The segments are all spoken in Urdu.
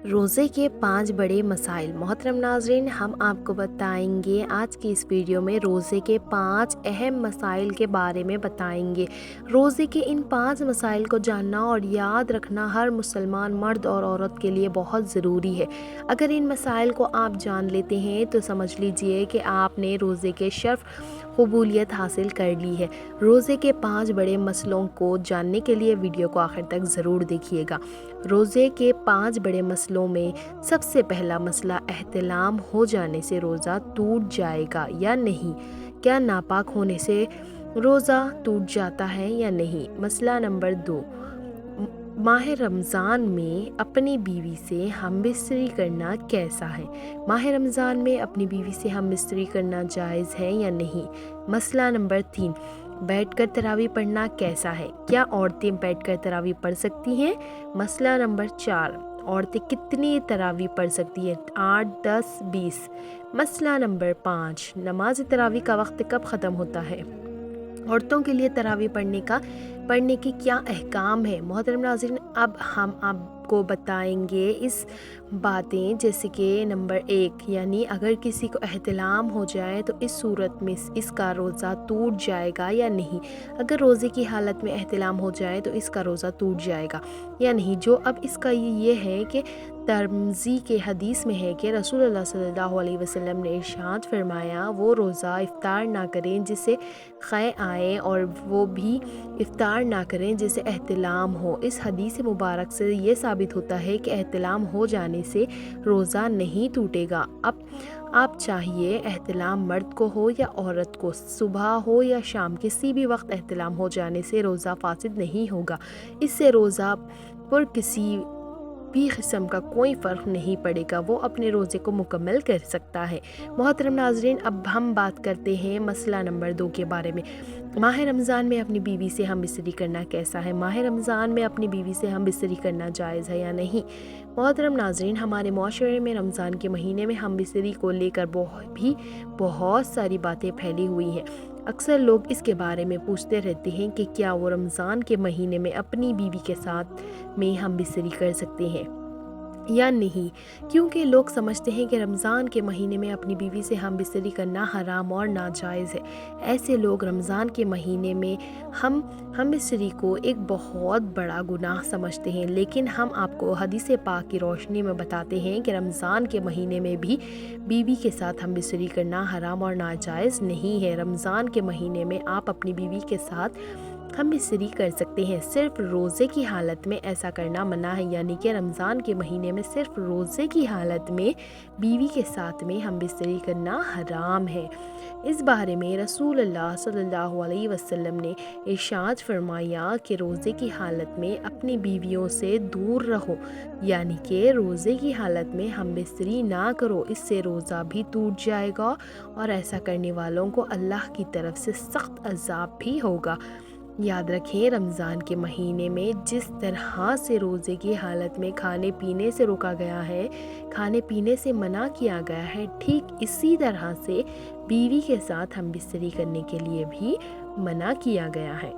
روزے کے 5 بڑے مسائل۔ محترم ناظرین، ہم آپ کو بتائیں گے آج کی اس ویڈیو میں روزے کے 5 اہم مسائل کے بارے میں بتائیں گے۔ روزے کے ان 5 مسائل کو جاننا اور یاد رکھنا ہر مسلمان مرد اور عورت کے لیے بہت ضروری ہے۔ اگر ان مسائل کو آپ جان لیتے ہیں تو سمجھ لیجئے کہ آپ نے روزے کے شرف قبولیت حاصل کر لی ہے۔ روزے کے 5 بڑے مسئلوں کو جاننے کے لیے ویڈیو کو آخر تک ضرور دیکھیے گا۔ روزے کے 5 بڑے مسئلوں میں سب سے پہلا مسئلہ احتلام ہو جانے سے روزہ ٹوٹ جائے گا یا نہیں۔ کیا ناپاک ہونے سے روزہ ٹوٹ جاتا ہے یا نہیں؟ مسئلہ نمبر 2، ماہ رمضان میں اپنی بیوی سے ہم بستری کرنا کیسا ہے؟ ماہ رمضان میں اپنی بیوی سے ہم بستری کرنا جائز ہے یا نہیں؟ مسئلہ نمبر 3، بیٹھ کر تراویح پڑھنا کیسا ہے؟ کیا عورتیں بیٹھ کر تراویح پڑھ سکتی ہیں؟ مسئلہ نمبر 4، عورتیں کتنی تراویح پڑھ سکتی ہیں؟ 8، 10، 20۔ مسئلہ نمبر 5، نماز تراویح کا وقت کب ختم ہوتا ہے؟ عورتوں کے لیے تراویح پڑھنے کے کیا احکام ہیں؟ محترم ناظرین، اب ہم آپ کو بتائیں گے اس باتیں، جیسے کہ نمبر 1، یعنی اگر کسی کو احتلام ہو جائے تو اس صورت میں اس کا روزہ ٹوٹ جائے گا یا نہیں۔ اگر روزے کی حالت میں احتلام ہو جائے تو اس کا روزہ ٹوٹ جائے گا یا نہیں۔ جو اب اس کا یہ ہے کہ ترمذی کے حدیث میں ہے کہ رسول اللہ صلی اللہ علیہ وسلم نے ارشاد فرمایا، وہ روزہ افطار نہ کریں جسے قے آئے اور وہ بھی افطار نہ کریں جسے احتلام ہو۔ اس حدیث مبارک سے یہ ثابت ہوتا ہے کہ احتلام ہو جانے سے روزہ نہیں ٹوٹے گا۔ اب آپ چاہیے احتلام مرد کو ہو یا عورت کو، صبح ہو یا شام، کسی بھی وقت احتلام ہو جانے سے روزہ فاسد نہیں ہوگا۔ اس سے روزہ پر کسی بھی قسم کا کوئی فرق نہیں پڑے گا، وہ اپنے روزے کو مکمل کر سکتا ہے۔ محترم ناظرین، اب ہم بات کرتے ہیں مسئلہ نمبر 2 کے بارے میں۔ ماہ رمضان میں اپنی بیوی سے ہم بستری کرنا کیسا ہے؟ ماہ رمضان میں اپنی بیوی سے ہم بستری کرنا جائز ہے یا نہیں؟ محترم ناظرین، ہمارے معاشرے میں رمضان کے مہینے میں ہم بستری کو لے کر بہت ساری باتیں پھیلی ہوئی ہیں۔ اکثر لوگ اس کے بارے میں پوچھتے رہتے ہیں کہ کیا وہ رمضان کے مہینے میں اپنی بیوی کے ساتھ میں ہم بستری کر سکتے ہیں یا نہیں، کیونکہ لوگ سمجھتے ہیں کہ رمضان کے مہینے میں اپنی بیوی سے ہم بستری کرنا حرام اور ناجائز ہے۔ ایسے لوگ رمضان کے مہینے میں ہم بستری کو ایک بہت بڑا گناہ سمجھتے ہیں، لیکن ہم آپ کو حدیث پاک کی روشنی میں بتاتے ہیں کہ رمضان کے مہینے میں بھی بیوی کے ساتھ ہم بستری کرنا حرام اور ناجائز نہیں ہے۔ رمضان کے مہینے میں آپ اپنی بیوی کے ساتھ ہم بستری کر سکتے ہیں، صرف روزے کی حالت میں ایسا کرنا منع ہے، یعنی کہ رمضان کے مہینے میں صرف روزے کی حالت میں بیوی کے ساتھ میں ہم بستری کرنا حرام ہے۔ اس بارے میں رسول اللہ صلی اللہ علیہ وسلم نے ارشاد فرمایا کہ روزے کی حالت میں اپنی بیویوں سے دور رہو، یعنی کہ روزے کی حالت میں ہم بستری نہ کرو، اس سے روزہ بھی ٹوٹ جائے گا اور ایسا کرنے والوں کو اللہ کی طرف سے سخت عذاب بھی ہوگا۔ یاد رکھیں، رمضان کے مہینے میں جس طرح سے روزے کی حالت میں کھانے پینے سے روکا گیا ہے، کھانے پینے سے منع کیا گیا ہے، ٹھیک اسی طرح سے بیوی کے ساتھ ہم بستری کرنے کے لیے بھی منع کیا گیا ہے،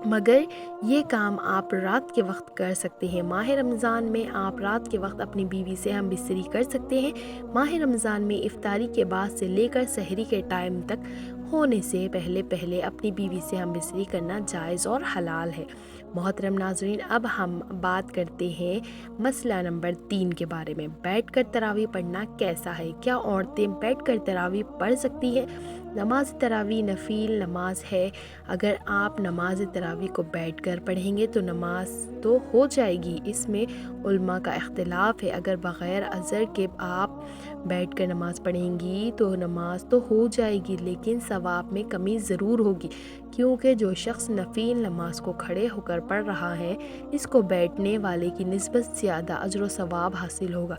مگر یہ کام آپ رات کے وقت کر سکتے ہیں۔ ماہ رمضان میں آپ رات کے وقت اپنی بیوی سے ہم بستری کر سکتے ہیں۔ ماہ رمضان میں افطاری کے بعد سے لے کر سحری کے ٹائم تک ہونے سے پہلے اپنی بیوی سے ہم بستری کرنا جائز اور حلال ہے۔ محترم ناظرین، اب ہم بات کرتے ہیں مسئلہ نمبر 3 کے بارے میں۔ بیٹھ کر تراویح پڑھنا کیسا ہے؟ کیا عورتیں بیٹھ کر تراویح پڑھ سکتی ہیں؟ نماز تراویح نفل نماز ہے، اگر آپ نماز تراویح کو بیٹھ کر پڑھیں گے تو نماز تو ہو جائے گی، اس میں علماء کا اختلاف ہے۔ اگر بغیر عذر کے آپ بیٹھ کر نماز پڑھیں گی تو نماز تو ہو جائے گی، لیکن ثواب میں کمی ضرور ہوگی، کیونکہ جو شخص نفل نماز کو کھڑے ہو کر پڑھ رہا ہے، اس کو بیٹھنے والے کی نسبت زیادہ اجر و ثواب حاصل ہوگا۔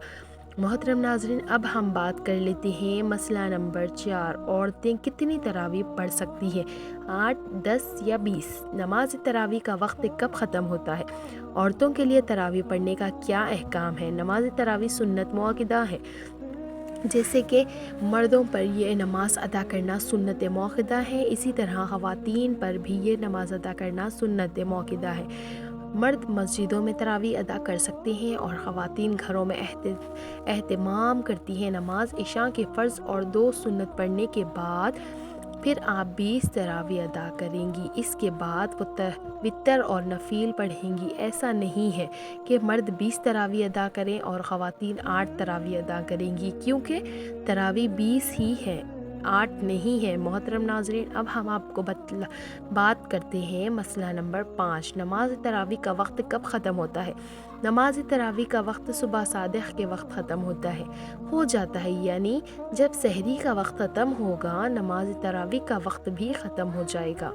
محترم ناظرین، اب ہم بات کر لیتے ہیں مسئلہ نمبر 4، عورتیں کتنی تراویح پڑھ سکتی ہیں؟ 8، 10 یا 20؟ نماز تراویح کا وقت کب ختم ہوتا ہے؟ عورتوں کے لیے تراویح پڑھنے کا کیا احکام ہے؟ نماز تراویح سنت مؤکدہ ہے، جیسے کہ مردوں پر یہ نماز ادا کرنا سنت مؤکدہ ہے، اسی طرح خواتین پر بھی یہ نماز ادا کرنا سنت مؤکدہ ہے۔ مرد مسجدوں میں تراویح ادا کر سکتے ہیں اور خواتین گھروں میں اہتمام کرتی ہیں۔ نماز عشاء کے فرض اور 2 سنت پڑھنے کے بعد پھر آپ 20 تراویح ادا کریں گی۔ اس کے بعد وہ وتر اور نفل پڑھیں گی۔ ایسا نہیں ہے کہ مرد 20 تراویح ادا کریں اور خواتین 8 تراویح ادا کریں گی، کیونکہ تراویح 20 ہی ہے، 8 نہیں ہے۔ محترم ناظرین، اب ہم آپ کو بات کرتے ہیں مسئلہ نمبر 5، نماز تراویح کا وقت کب ختم ہوتا ہے؟ نماز تراویح کا وقت صبح صادق کے وقت ختم ہو جاتا ہے، یعنی جب سحری کا وقت ختم ہوگا نماز تراویح کا وقت بھی ختم ہو جائے گا۔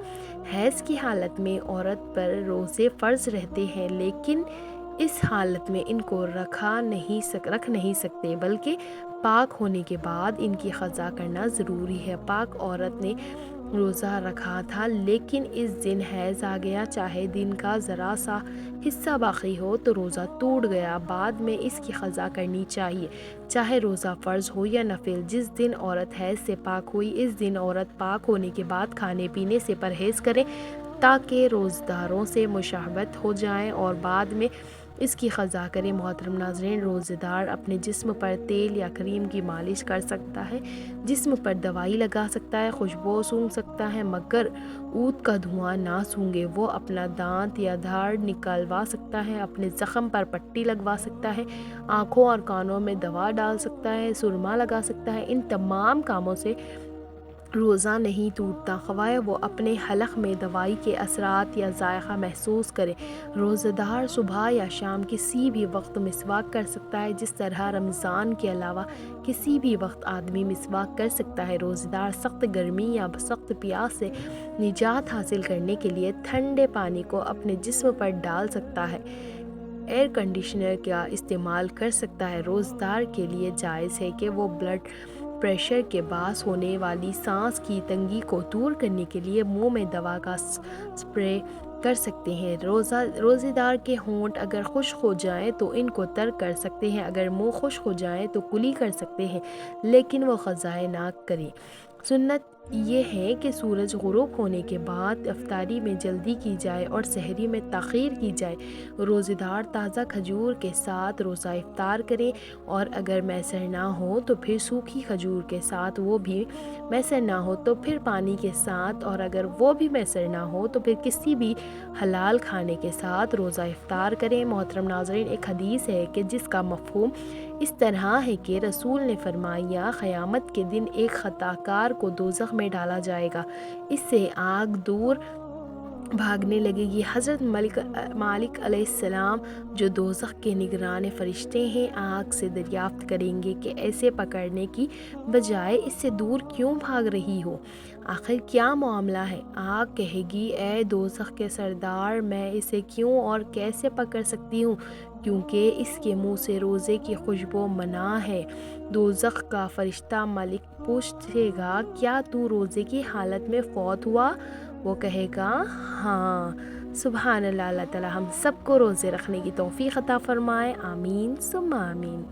حیض کی حالت میں عورت پر روزے فرض رہتے ہیں، لیکن اس حالت میں ان کو رکھ نہیں سکتے، بلکہ پاک ہونے کے بعد ان کی قضا کرنا ضروری ہے۔ پاک عورت نے روزہ رکھا تھا لیکن اس دن حیض آ گیا، چاہے دن کا ذرا سا حصہ باقی ہو تو روزہ ٹوٹ گیا، بعد میں اس کی قضا کرنی چاہیے، چاہے روزہ فرض ہو یا نفل۔ جس دن عورت حیض سے پاک ہوئی اس دن عورت پاک ہونے کے بعد کھانے پینے سے پرہیز کرے تاکہ روزداروں سے مشابہت ہو جائے اور بعد میں اس کی قضا کرے۔ محترم ناظرین، روزہ دار اپنے جسم پر تیل یا کریم کی مالش کر سکتا ہے، جسم پر دوائی لگا سکتا ہے، خوشبو سونگھ سکتا ہے، مگر عود کا دھواں نہ سونگھے۔ وہ اپنا دانت یا دھاڑ نکلوا سکتا ہے، اپنے زخم پر پٹی لگوا سکتا ہے، آنکھوں اور کانوں میں دوا ڈال سکتا ہے، سرما لگا سکتا ہے۔ ان تمام کاموں سے روزہ نہیں ٹوٹتا، خواہ وہ اپنے حلق میں دوائی کے اثرات یا ذائقہ محسوس کرے۔ روزہ دار صبح یا شام کسی بھی وقت مسواک کر سکتا ہے، جس طرح رمضان کے علاوہ کسی بھی وقت آدمی مسواک کر سکتا ہے۔ روزہ دار سخت گرمی یا سخت پیاس سے نجات حاصل کرنے کے لیے ٹھنڈے پانی کو اپنے جسم پر ڈال سکتا ہے، ایئر کنڈیشنر کا استعمال کر سکتا ہے۔ روزہ دار کے لیے جائز ہے کہ وہ بلڈ پریشر کے باعث ہونے والی سانس کی تنگی کو دور کرنے کے لیے منہ میں دوا کا سپرے کر سکتے ہیں۔ روزہ دار کے ہونٹ اگر خشک ہو جائیں تو ان کو تر کر سکتے ہیں، اگر منہ خشک ہو جائیں تو کلی کر سکتے ہیں، لیکن وہ قضائے نہ کریں۔ سنت یہ ہے کہ سورج غروب ہونے کے بعد افطاری میں جلدی کی جائے اور سحری میں تاخیر کی جائے۔ روزہ دار تازہ کھجور کے ساتھ روزہ افطار کریں اور اگر میسر نہ ہو تو پھر سوکھی کھجور کے ساتھ، وہ بھی میسر نہ ہو تو پھر پانی کے ساتھ، اور اگر وہ بھی میسر نہ ہو تو پھر کسی بھی حلال کھانے کے ساتھ روزہ افطار کریں۔ محترم ناظرین، ایک حدیث ہے کہ جس کا مفہوم اس طرح ہے کہ رسول نے فرمایا، قیامت کے دن ایک خطا کار کو دوزخ میں ڈالا جائے گا، اس سے آگ دور بھاگنے لگے گی۔ حضرت مالک علیہ السلام جو دوزخ کے نگران فرشتے ہیں آگ سے دریافت کریں گے کہ ایسے پکڑنے کی بجائے اس سے دور کیوں بھاگ رہی ہو؟ آخر کیا معاملہ ہے؟ آگ کہے گی، اے دوزخ کے سردار، میں اسے کیوں اور کیسے پکڑ سکتی ہوں، کیونکہ اس کے منہ سے روزے کی خوشبو منع ہے۔ دوزخ کا فرشتہ مالک پوچھے گا، کیا تو روزے کی حالت میں فوت ہوا؟ وہ کہے گا، ہاں۔ سبحان اللہ۔ اللہ تعالی ہم سب کو روزے رکھنے کی توفیق عطا فرمائے، آمین ثم آمین۔